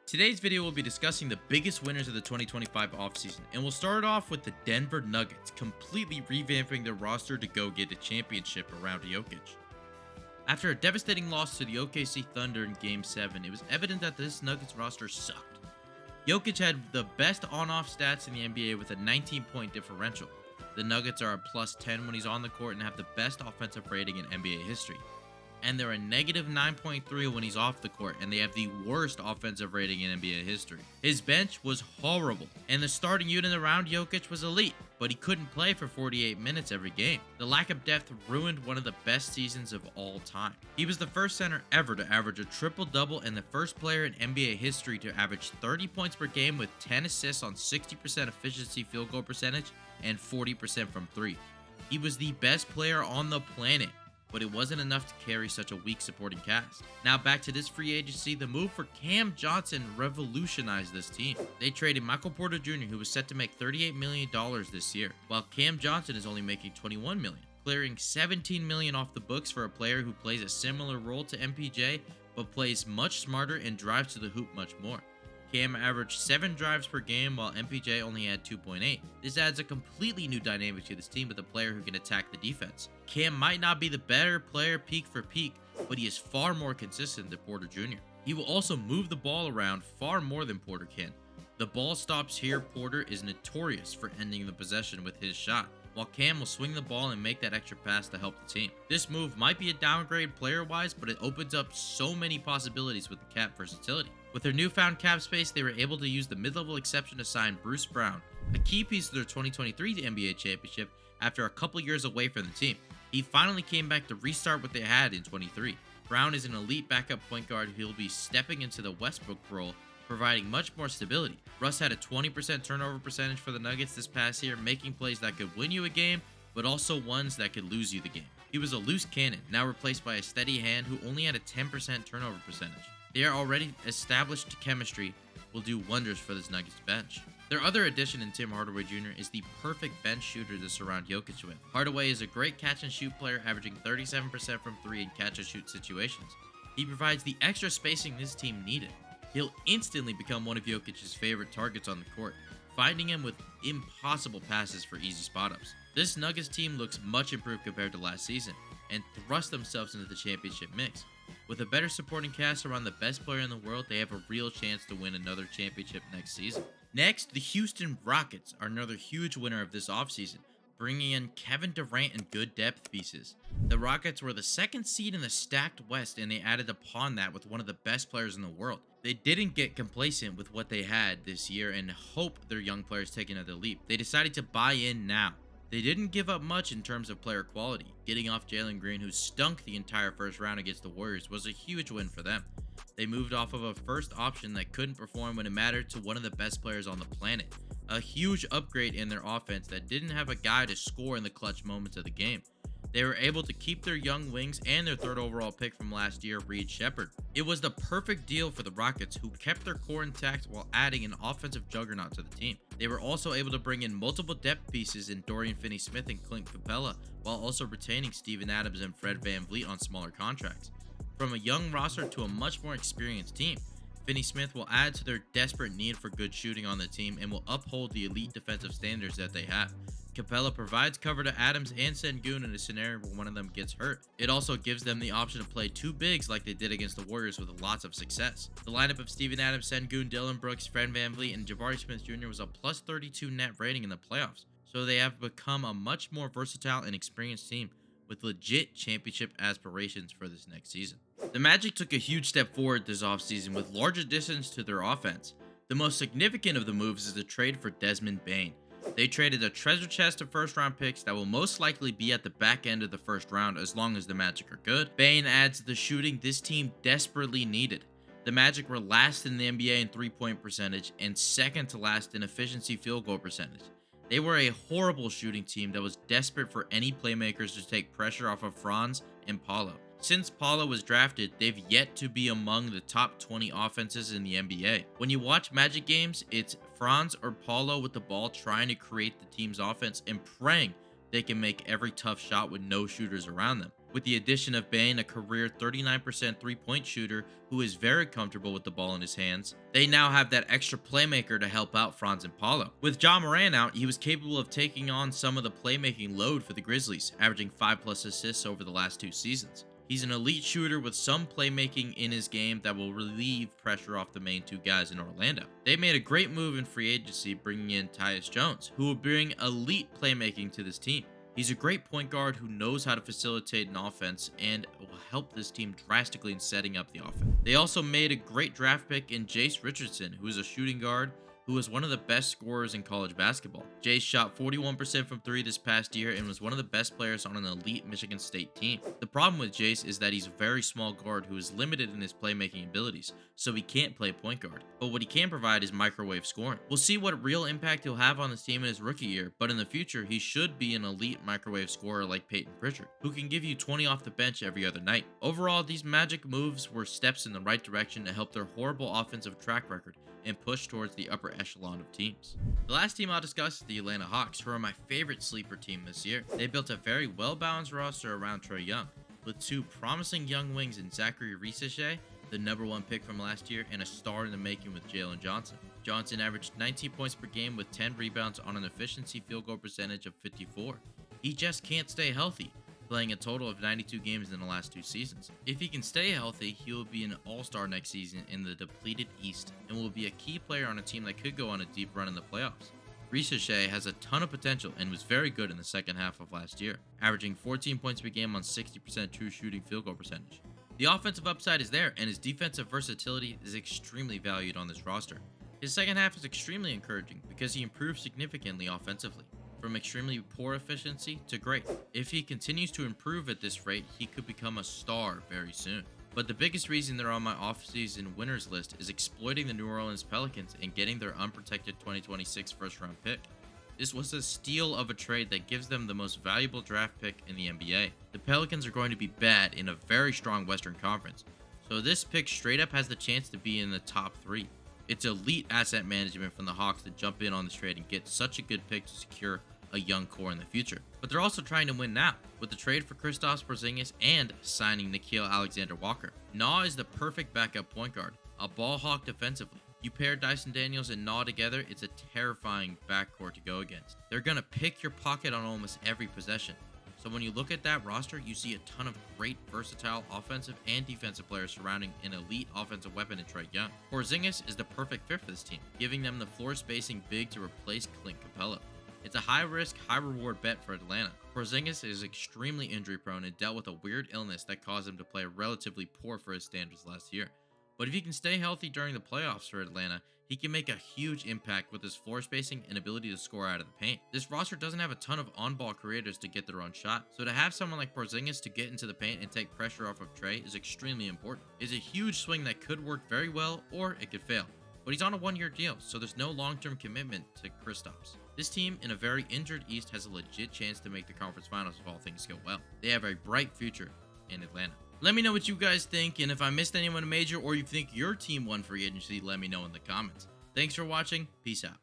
Today's video will be discussing the biggest winners of the 2025 offseason, and we'll start off with the Denver Nuggets completely revamping their roster to go get a championship around Jokic. After a devastating loss to the OKC Thunder in Game 7, it was evident that this Nuggets roster sucked. Jokic had the best on-off stats in the NBA with a 19-point differential. The Nuggets are a plus 10 when he's on the court and have the best offensive rating in NBA history. And they're a negative 9.3 when he's off the court, and they have the worst offensive rating in NBA history. His bench was horrible, and the starting unit around Jokic was elite, but he couldn't play for 48 minutes every game. The lack of depth ruined one of the best seasons of all time. He was the first center ever to average a triple-double and the first player in NBA history to average 30 points per game with 10 assists on 60% efficiency field goal percentage and 40% from three. He was the best player on the planet, but it wasn't enough to carry such a weak supporting cast. Now back to this free agency, the move for Cam Johnson revolutionized this team. They traded Michael Porter Jr., who was set to make $38 million this year, while Cam Johnson is only making $21 million, clearing $17 million off the books for a player who plays a similar role to MPJ, but plays much smarter and drives to the hoop much more. Cam averaged 7 drives per game while MPJ only had 2.8. This adds a completely new dynamic to this team with a player who can attack the defense. Cam might not be the better player peak for peak, but he is far more consistent than Porter Jr. He will also move the ball around far more than Porter can. The ball stops here. Porter is notorious for ending the possession with his shot, while Cam will swing the ball and make that extra pass to help the team. This move might be a downgrade player-wise, but it opens up so many possibilities with the cap versatility. With their newfound cap space, they were able to use the mid-level exception to sign Bruce Brown, a key piece of their 2023 NBA championship after a couple years away from the team. He finally came back to restart what they had in 23. Brown is an elite backup point guard who will be stepping into the Westbrook role, providing much more stability. Russ had a 20% turnover percentage for the Nuggets this past year, making plays that could win you a game, but also ones that could lose you the game. He was a loose cannon, now replaced by a steady hand who only had a 10% turnover percentage. Their already established chemistry will do wonders for this Nuggets bench. Their other addition in Tim Hardaway Jr. is the perfect bench shooter to surround Jokic with. Hardaway is a great catch-and-shoot player, averaging 37% from three in catch-and-shoot situations. He provides the extra spacing this team needed. He'll instantly become one of Jokic's favorite targets on the court, finding him with impossible passes for easy spot-ups. This Nuggets team looks much improved compared to last season, and thrust themselves into the championship mix. With a better supporting cast around the best player in the world, they have a real chance to win another championship next season. Next, the Houston Rockets are another huge winner of this offseason, bringing in Kevin Durant and good depth pieces. The Rockets were the second seed in the stacked West, and they added upon that with one of the best players in the world. They didn't get complacent with what they had this year and hope their young players take another leap. They decided to buy in now. They didn't give up much in terms of player quality. Getting off Jalen Green, who stunk the entire first round against the Warriors, was a huge win for them. They moved off of a first option that couldn't perform when it mattered to one of the best players on the planet. A huge upgrade in their offense that didn't have a guy to score in the clutch moments of the game. They were able to keep their young wings and their third overall pick from last year, Reed Shepherd. It was the perfect deal for the Rockets, who kept their core intact while adding an offensive juggernaut to the team. They were also able to bring in multiple depth pieces in Dorian Finney-Smith and Clint Capella, while also retaining Steven Adams and Fred VanVleet on smaller contracts. From a young roster to a much more experienced team, Finney-Smith will add to their desperate need for good shooting on the team and will uphold the elite defensive standards that they have. Capella provides cover to Adams and Sengun in a scenario where one of them gets hurt. It also gives them the option to play two bigs like they did against the Warriors with lots of success. The lineup of Steven Adams, Sengun, Dillon Brooks, Fred VanVleet, and Jabari Smith Jr. was a plus 32 net rating in the playoffs, so they have become a much more versatile and experienced team with legit championship aspirations for this next season. The Magic took a huge step forward this offseason with large additions to their offense. The most significant of the moves is the trade for Desmond Bane. They traded a treasure chest of first-round picks that will most likely be at the back end of the first round as long as the Magic are good. Bane adds the shooting this team desperately needed. The Magic were last in the NBA in three-point percentage and second to last in efficiency field goal percentage. They were a horrible shooting team that was desperate for any playmakers to take pressure off of Franz and Paolo. Since Paolo was drafted, they've yet to be among the top 20 offenses in the NBA. When you watch Magic games, it's Franz or Paolo with the ball trying to create the team's offense and praying they can make every tough shot with no shooters around them. with the addition of Bane, a career 39% three-point shooter who is very comfortable with the ball in his hands. They now have that extra playmaker to help out Franz and Paulo. With Ja Morant out, he was capable of taking on some of the playmaking load for the Grizzlies, averaging 5+ assists over the last 2 seasons. He's an elite shooter with some playmaking in his game that will relieve pressure off the main 2 guys in Orlando. They made a great move in free agency bringing in Tyus Jones, who will bring elite playmaking to this team. He's a great point guard who knows how to facilitate an offense and will help this team drastically in setting up the offense. They also made a great draft pick in Jace Richardson, who is a shooting guard who was one of the best scorers in college basketball. Jace shot 41% from 3 this past year and was one of the best players on an elite Michigan State team. The problem with Jace is that he's a very small guard who is limited in his playmaking abilities, so he can't play point guard. But what he can provide is microwave scoring. We'll see what real impact he'll have on this team in his rookie year, but in the future, he should be an elite microwave scorer like Peyton Pritchard, who can give you 20 off the bench every other night. Overall, these Magic moves were steps in the right direction to help their horrible offensive track record and push towards the upper echelon of teams. The last team I'll discuss is the Atlanta Hawks, who are my favorite sleeper team this year. They built a very well-balanced roster around Trae Young, with 2 promising young wings in Zachary Rissache, the #1 pick from last year, and a star in the making with Jalen Johnson. Johnson averaged 19 points per game with 10 rebounds on an efficiency field goal percentage of 54. He just can't stay healthy, playing a total of 92 games in the last 2 seasons. If he can stay healthy, he will be an all-star next season in the depleted East and will be a key player on a team that could go on a deep run in the playoffs. Rissache has a ton of potential and was very good in the second half of last year, averaging 14 points per game on 60% true shooting field goal percentage. The offensive upside is there, and his defensive versatility is extremely valued on this roster. His second half is extremely encouraging because he improved significantly offensively, from extremely poor efficiency to great. If he continues to improve at this rate, he could become a star very soon. But the biggest reason they're on my offseason winners list is exploiting the New Orleans Pelicans and getting their unprotected 2026 first-round pick. This was a steal of a trade that gives them the most valuable draft pick in the NBA. The Pelicans are going to be bad in a very strong Western Conference, so this pick straight up has the chance to be in the top 3. It's elite asset management from the Hawks to jump in on this trade and get such a good pick to secure a young core in the future. But they're also trying to win now, with the trade for Kristaps Porzingis and signing Nickeil Alexander-Walker. Nah is the perfect backup point guard, a ball hawk defensively. You pair Dyson Daniels and Nah together, it's a terrifying backcourt to go against. They're gonna pick your pocket on almost every possession. So when you look at that roster, you see a ton of great, versatile offensive and defensive players surrounding an elite offensive weapon in Trae Young. Porzingis is the perfect fit for this team, giving them the floor spacing big to replace Clint Capella. It's a high-risk, high-reward bet for Atlanta. Porzingis is extremely injury-prone and dealt with a weird illness that caused him to play relatively poor for his standards last year. But if he can stay healthy during the playoffs for Atlanta, he can make a huge impact with his floor spacing and ability to score out of the paint. This roster doesn't have a ton of on-ball creators to get their own shot, so to have someone like Porzingis to get into the paint and take pressure off of Trae is extremely important. It's a huge swing that could work very well, or it could fail. But he's on a 1-year deal, so there's no long-term commitment to Kristaps. This team, in a very injured East, has a legit chance to make the conference finals if all things go well. They have a bright future in Atlanta. Let me know what you guys think, and if I missed anyone major or you think your team won free agency, let me know in the comments. Thanks for watching. Peace out.